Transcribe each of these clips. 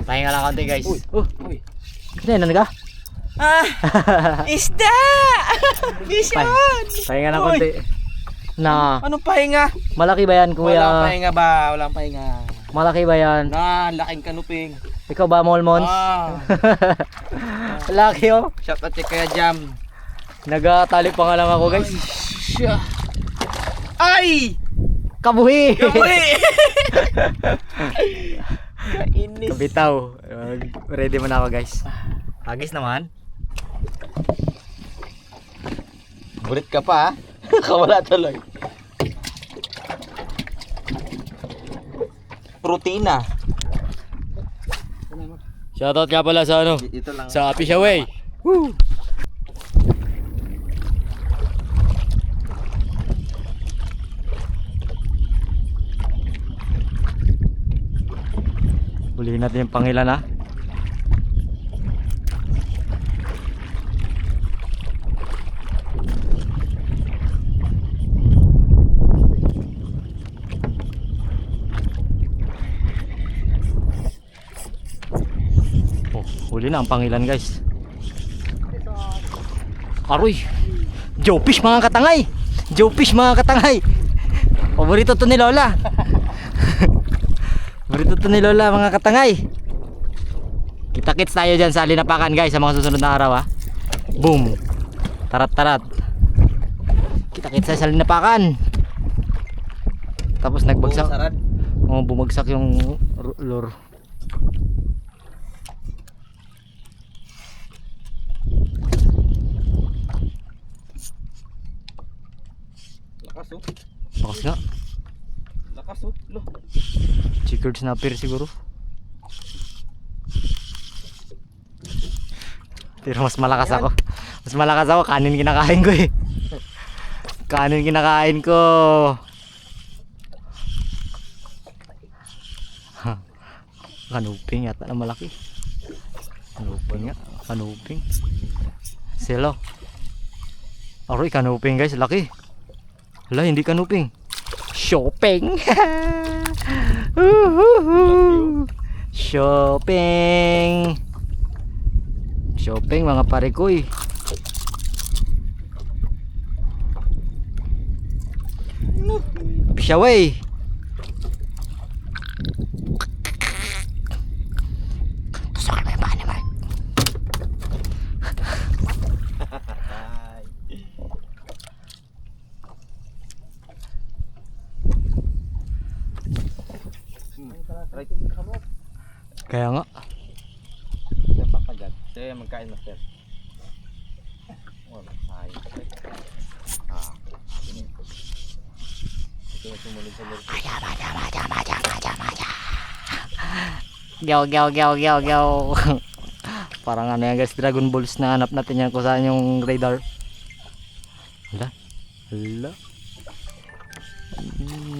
Pahinga lang konti guys. Uy. Uy. Ano ka? Ah! Isda! Vision! Pahinga lang Uy. konti. Na, Anong pahinga? malaki ba yan Walang kuya? pahinga ba? Walang pahinga. Malaki ba yan? Na, laking kanuping. Ikaw ba, Molmons? Ah. Laki oh. Shout out kay Kuya Jam. Nagatali pa nga lang ako guys. Siya. Ay! Kabuhi! Kamuhi! Kainis. Kabitaw. Ready mo na ako guys. Hagis naman. Bulit ka pa ha? Kawala tuloy. Rutina. Shoutout nga pala sa ano? Ito lang. Sa Fish Away. Woo! Hulihin natin yung pangilan ha. Oh, huli na ang pangilan guys. Aroy! Jowfish mga katangay! Jowfish mga katangay! Paborito to ni Lola. Paborito to ni Lola mga katangay. Kita-kits tayo dyan sa Alinapakan guys sa mga susunod na araw ha. Boom! Tarat-tarat. Kita-kits tayo sa Alinapakan. Tapos nagbagsak. Oh, bumagsak yung lure. Lakas oh. Bakas nga. Lakas oh. Lo. Checkered snapper siguro. Pero mas malakas ako. Mas malakas ako. Kanin kinakain ko eh. Kanin kinakain ko. Kanuping yata na malaki. Kanuping nga. Kanuping. Silo. Aroy, kanuping guys. Laki. Wala, hindi kanuping. Shopping. Shopping. Shopping mga parikoy. Fish Away. Tusukan mo yung paa ni Mark. Kaya nga. Napakagat. Kaya magkain master. Wala sayang. Ah. Ito yung sumunod sa lure. Gaw gaw gaw gaw gaw. Parang ano yan guys, Dragon Balls na hanap natin yan kung saan yung radar. Hala. Hala.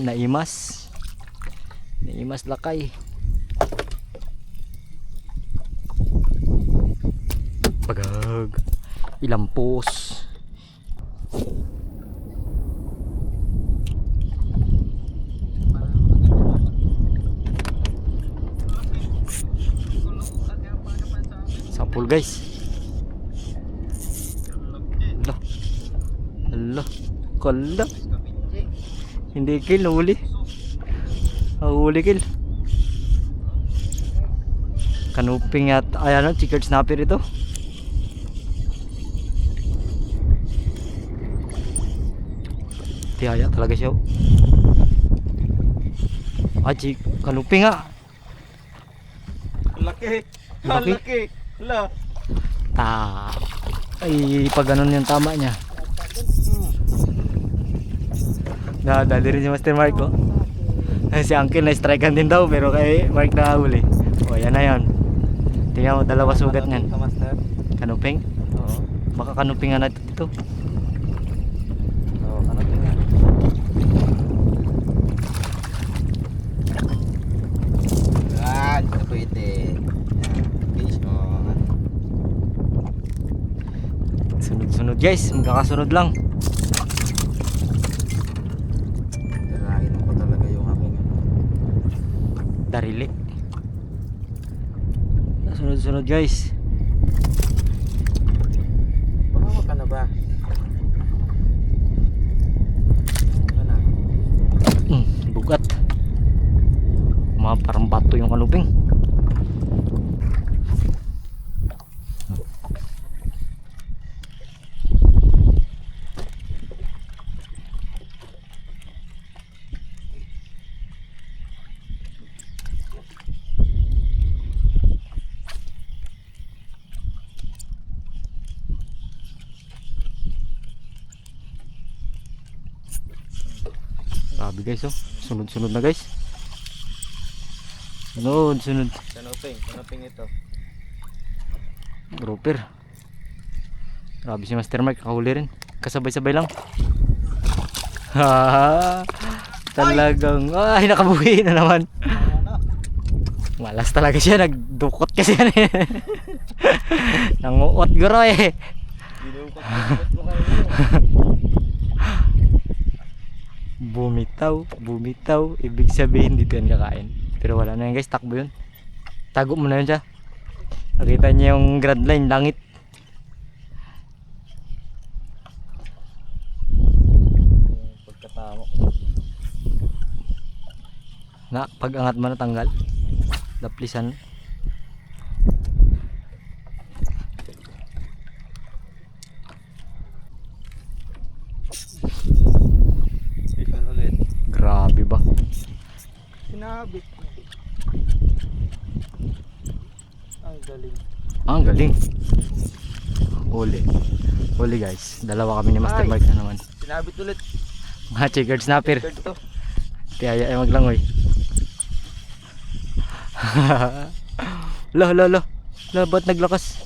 Naimas. Naimas lakay. Bagag. Ilampos. Sapul guys. Hala. Hala. Kala. Hindi kill, nahuli. Nahuli kill. Kanuping at ay ano, checkered snapper ito. Tiyaya talaga siya. Aji, kanuping nga. Laki. Laki. Laki. Hala. Ta. Ay, pag ganun yung tama niya. Nadali rin si Master Mark oh. Si Uncle na strikean din daw pero kay Mark na huli. O yan na yan. Tingnan mo, dalawa sugat niyan. Kanuping? Oo. Baka kanuping nga natin dito. Oo, kanuping nga. Yan, ito ite. Fish on. Sunod-sunod guys, magkakasunod lang. Darahin ko talaga yung aking Darili. Sunod-sunod guys. Baka ka na ba? Ano na? Bugat. Mga parang bato yung kanuping. Grabe guys, oh. Sunod-sunod na guys. Sunod. Kanuping ito. Grouper. Grabe si Master Mike, kahuli rin. Kasabay-sabay lang. Talagang, ay nakabuhi na naman. Malas talaga siya, nagdukot kasi yan eh. Nanguot guro eh. Dinukot mo kayo. Bumitaw, ibig sabihin dito yan kakain. Pero wala na yan guys, takbo yun. Tago mo na yun siya. Nakita niya yung grand line, langit. Pagkatama. Na, pag angat mo na tanggal. Daplisan. Ikan ulit. Grabe ba? Sinabit mo. Ang galing. Ang galing. Huli guys. Dalawa kami ni Master Ay. Mike na naman. Sinabit ulit. Mga checkered snapper. Third to. Tiyaya ay maglangoy. Lo, ba't naglakas?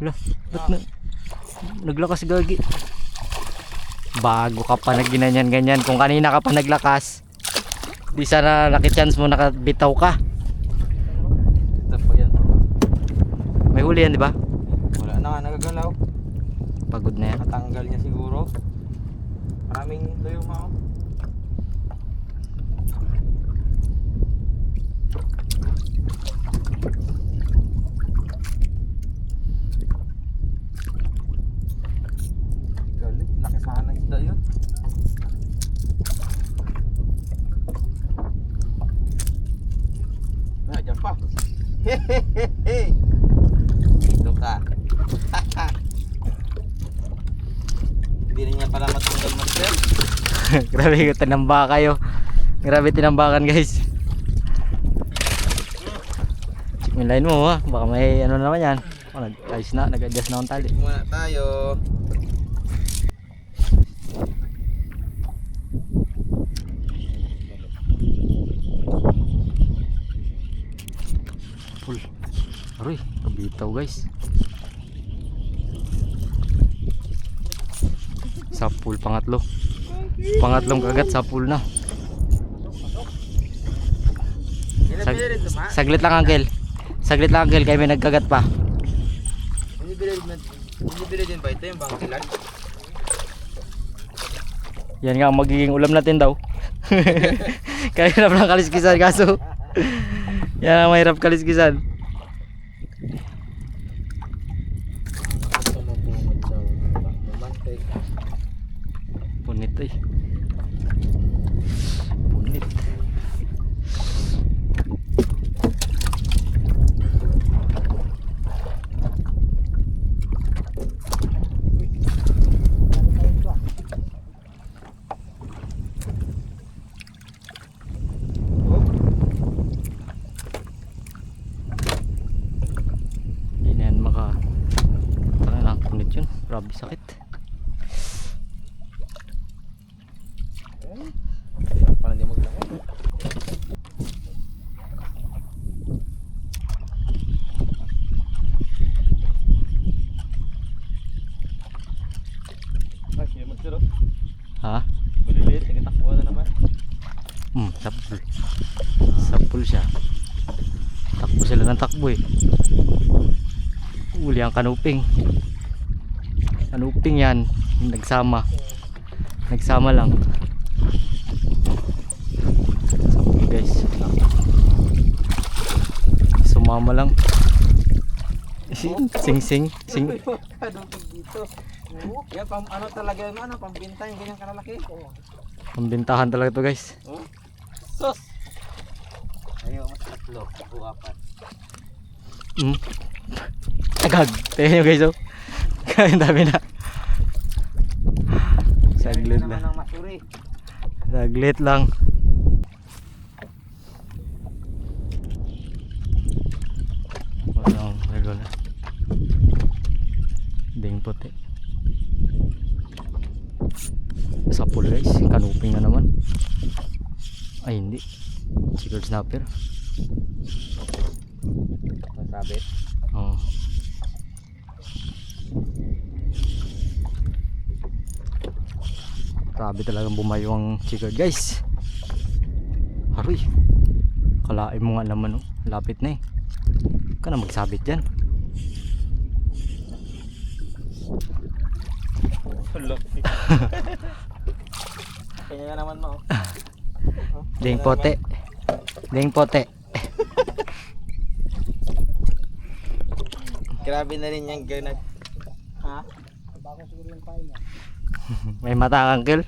Lo, ba't naglakas gagi? Bago ka pa nagginanyan-ganyan. Kung kanina ka pa naglakas, di sana laki-chance mo nakabitaw ka. Ito po yan. May huli yan, di ba? Wala na nga nagagalaw. Pagod na yan. Natanggal niya siguro. Maraming tuyo mo. Galing, laki sana ng isda yun. Ah, dyan pa. Hehehe. Dito ka. Hindi rin niya pala matanggal Master. Grabe, tinamba kayo. Grabe tinambakan guys. Check mo yung line mo ha. Baka may ano naman yan. Oh, nag-ayos na, nag-adjust na akong tali. Muna tayo. Full. Aroy, kabitaw guys. Sa pool pangatlo. Pangatlong kagat sa pool na. Saglit lang uncle. Saglit lang uncle, kaya may nagkagat pa. Binibili din ba ito yung bangkilan? Yan nga ang magiging ulam natin daw. Kaya hirap ng kaliskisan kaso. Yan ang mahirap kaliskisan. Punit eh. Punit. Hindi na yan taka lang, punit yun. Grabe sakit. Parang hindi maglaki. Ay, siya magsiro. Ha? Maliliit, nagtatakbuhan na naman. Sapul. Sapul siya. Takbo sila ng takbo eh. Uli ang kanuping. Kanuping yan. Nagsama. Nagsama lang. Sapul guys. Sumama lang. Sing sing. Sing. Kadugtog dito. Oo. Yan, ano talaga yun, ano, pambinta yung ganyan kalalaki. Pambintahan talaga to guys. Oh. Sos! Ayaw, mas tatlo. O apat. Agag. Tingnan nyo guys oh. Ang dami na. Saglit naman lang. ng masuri. Saglit lang. Walang regular. Ding puti. Sapul guys. Kanuping na naman. Ay hindi. Secret snapper. Masabit. Oh. Grabe talagang bumayo ang chicken guys. Haroy. Kalain mo nga naman oh. Lapit na eh. Huwag ka na magsabit dyan. Laki. Kanya nga naman mo. Ding pote. Ding pote. Grabe na rin yung ganag. Ha? Baka siguro yung pain niya. May mata kang kill?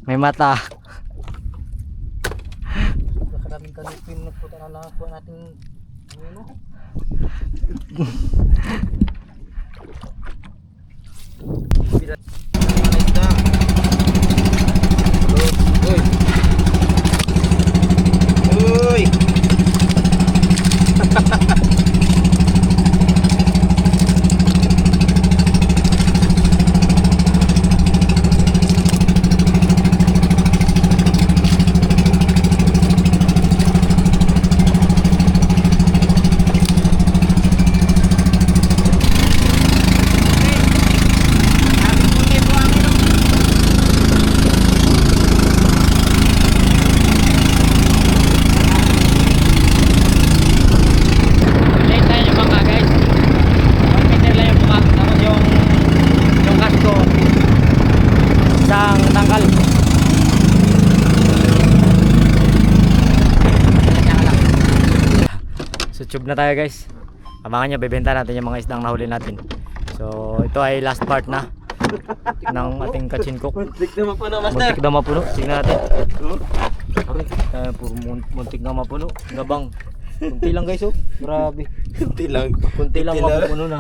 May mata. Maraming kanupin na puta na nakakuha natin. Ano? Uy! Uy! Late tayo yung bangka guys. 1 meter lang yung bangka. Tapos yung kasko. Isang tangkal. So tube na tayo guys. Abangan nyo, bebenta natin yung mga isdang nahuli natin. So ito ay last part na ng ating kachinkok. Muntik naman po na, master. Muntik na mapuno. Tingnan natin. Puro muntik na mapuno. Gabang. Kunti lang guys oh. Grabe. Kunti lang. Kunti lang mapupuno na.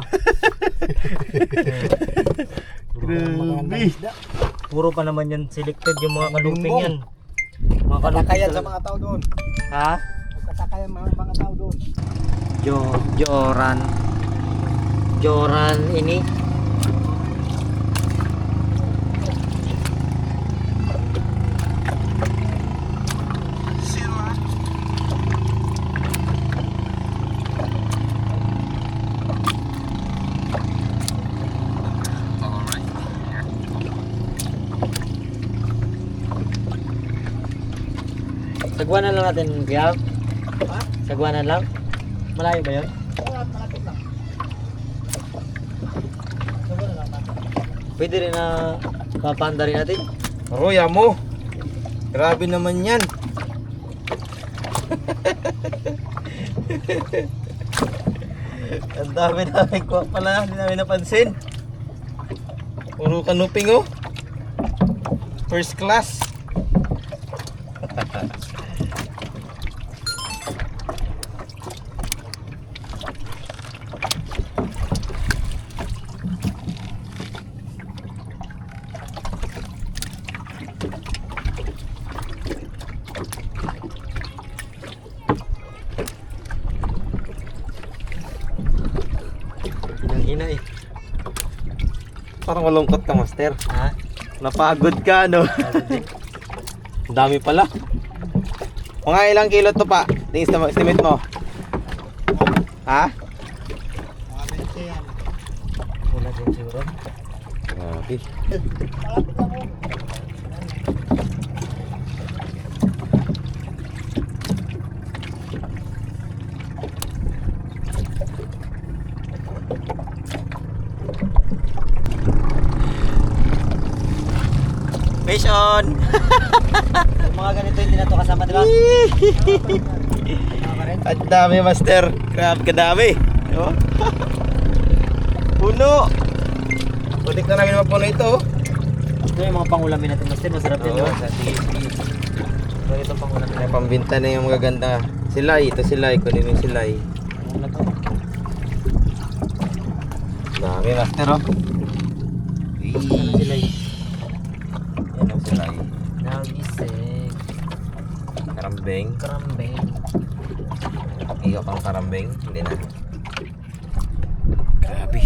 Grabe. Puro pa naman yan selected yung mga kaluping yan. Mga kaluping Kakayan sa talaga. mga tao doon. Ha? Kakayan mga tao doon. Joran ini. Sagwanan lang natin, Kuya. Ha? Sagwanan lang. Malayo ba 'yon? Malapit lang. Sagwanan lang natin. Pwede rin na papanda rin natin. Roya mo. Grabe naman yan. Ang dami namin kuha pala. Hindi namin napansin. Puro kanuping oh. First class. Hinang-hina eh. Parang malungkot ka, master. Ha? Napagod ka, no? Ang dami pala. Mga ilang kilo to pa? Estimate mo? Ha? Wala din siguro. Grabe. Fish on! Yung mga ganito hindi na to kasama, di ba? Ang dami, master. Grabe kadami. Oh. Puno. Putik na namin mapuno ito. Ito yung mga pangulamin natin, master. Masarap din, di ba? Sige. So, ito pangulamin Ay, pambinta na yung magaganda. Silay, ito silay. Kunin mo yung silay. Ano to? Dami, master, oh. Ano sila yun? Yan ang silay. Nagising. Karambeng. Karambeng. Ikaw pang karambeng. Hindi na. Grabe.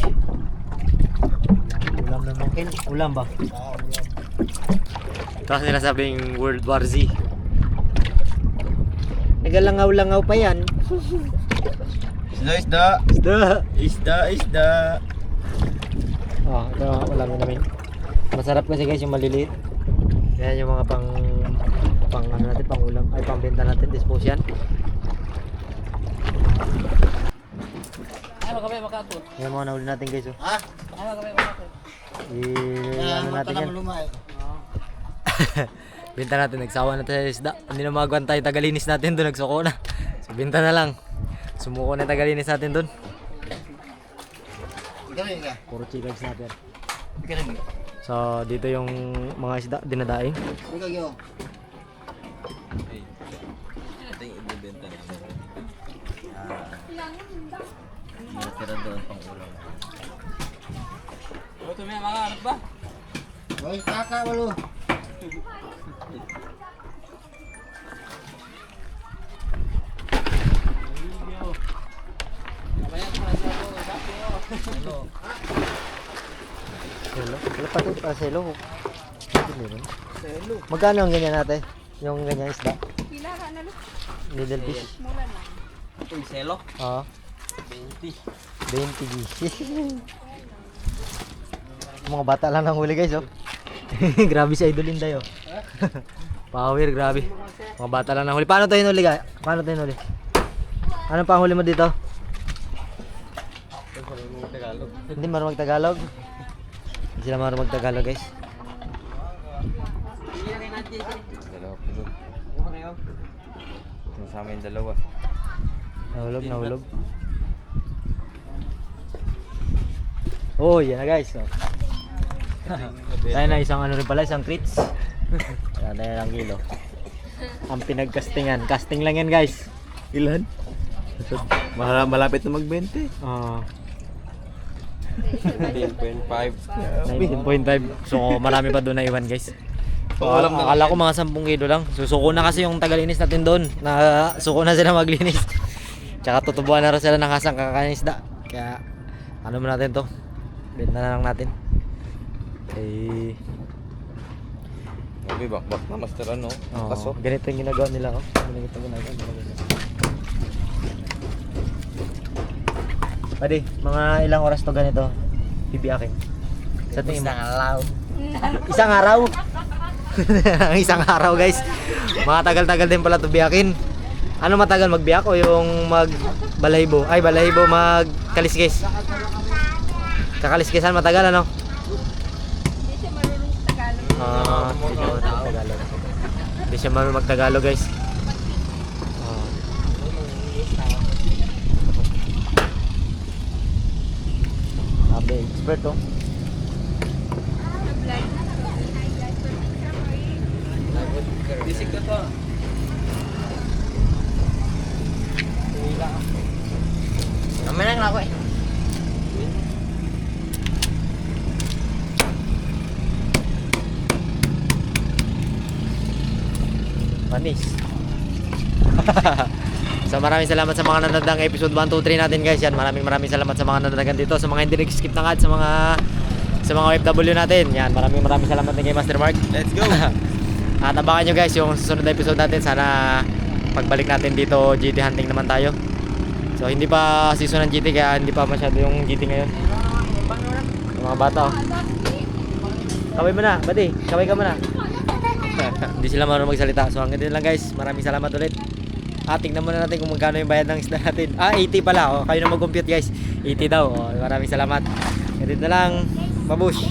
Ulam na mungkin. Ulam ba? Ito kasi sinasabing World War Z. Nagalangaw-langaw pa yan. Isda, isda. Isda. Isda, isda. Oh, ito ulam namin. Masarap kasi guys yung maliliit. Yan yung mga pang ano natin, pang ulam. Ay, pang benta natin. Dispose yan. Ayaw kami makakot. Yan mga nahuli natin guys. Oh. Ha? Ayaw kami makakot. Ano natin yan? Binta natin, nagsawa na tayo sa isda. Hindi na magawan tayo tagalinis natin doon, nagsuko na. So binta na lang. Sumuko na yung tagalinis natin doon. Puro chickens natin. So dito yung mga isda dinadaing. Ito yung ibibenta namin. Natira doon pang ulam. Ito may mga anak ba? Hoy, kaka walo. Selo. Wala pa ito para selo. Selo. Magkano ang ganyan natin? Yung ganyan isda? Pila ka na lang. Little fish. Mula na. Ito yung selo. Oo. 20. 20 gis. Mga bata lang nang huli guys oh. Grabe si Idol Inday oh. Power, grabe. Mga bata lang nang huli. Paano tayo hinuli guys? Paano tayo hinuli? Anong panghuli mo dito? Hindi marunong mag-Tagalog. Hindi sila marunong mag-Tagalog guys. Dalawa po doon. Yung sa amin dalawa. Nahulog, nahulog. Oh, yan na guys. Oh. Tayo na isang ano rin pala, isang crates. Yan na yan ang kilo. Ang pinagkastingan. Casting lang yan guys. Ilan? Malapit na mag-20. Ah. 10.5. 19.5. So marami pa doon na iwan guys. So, Alam na akala ko mga 10 kilo lang. Susuko na kasi yung tagalinis natin doon. Suko na sila maglinis. Tsaka tutubuan na rin sila ng hasang kakanisda. Kaya ano mo natin to? Benta na lang natin. Eh, Grabe, bakbak na master ano. oh, Kaso. ganito yung ginagawa nila oh. Ganito yung ginagawa nila. Pwede, mga ilang oras to ganito bibiyakin? Sa tingin mo? Isang araw. Isang araw guys. Mga tagal-tagal din pala to biyakin. Ano matagal magbiyak o yung magbalahibo? Ay balahibo magkaliskis. Kakaliskisan matagal ano? Hindi siya marunong sa Tagalog. Hindi siya marunong magtagalog. Hindi siya marunong magtagalog guys. Sabi, expert oh. Nag-vlog na. Bisig ko to. Naman lang ako eh. Panis. So maraming salamat sa mga nanonood ng episode 1, 2, 3 natin guys. Yan, maraming salamat sa mga nanonood dito, sa mga hindi nag-skip ng ads, sa mga OFW natin. Yan, maraming salamat din kay Master Mark. Let's go! At abangan nyo guys yung susunod na episode natin. Sana pagbalik natin dito GT hunting naman tayo. So hindi pa season ng GT kaya hindi pa masyado yung GT ngayon. Yung mga bata oh. Kaway mo na, buddy. Kaway ka mo na. Hindi sila marunong magsalita. So hanggang dito lang guys. Maraming salamat ulit. Tingnan muna natin kung magkano yung bayad ng isda natin. 80 pala. Oh. Kayo na mag-compute guys. 80 daw. Oh, maraming salamat. Ganito na lang. Babush.